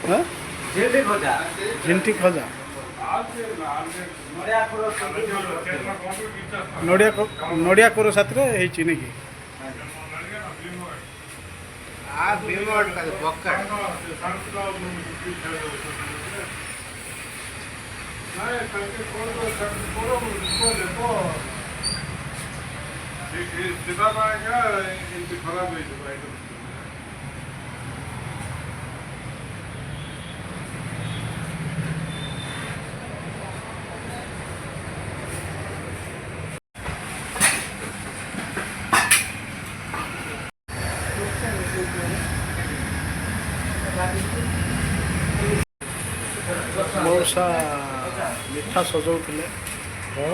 হ্যাঁ ঝিল্লি খোঁজা ঝিন্টি ଖଜା ନଡ଼ିଆ କୋର ସାଥିରେ ହେଇଛି ନାଇଁ କି? ଖରାପ ହେଇଯିବ। ମଉସା ମିଠା ସଜଉଥିଲେ। ହଁ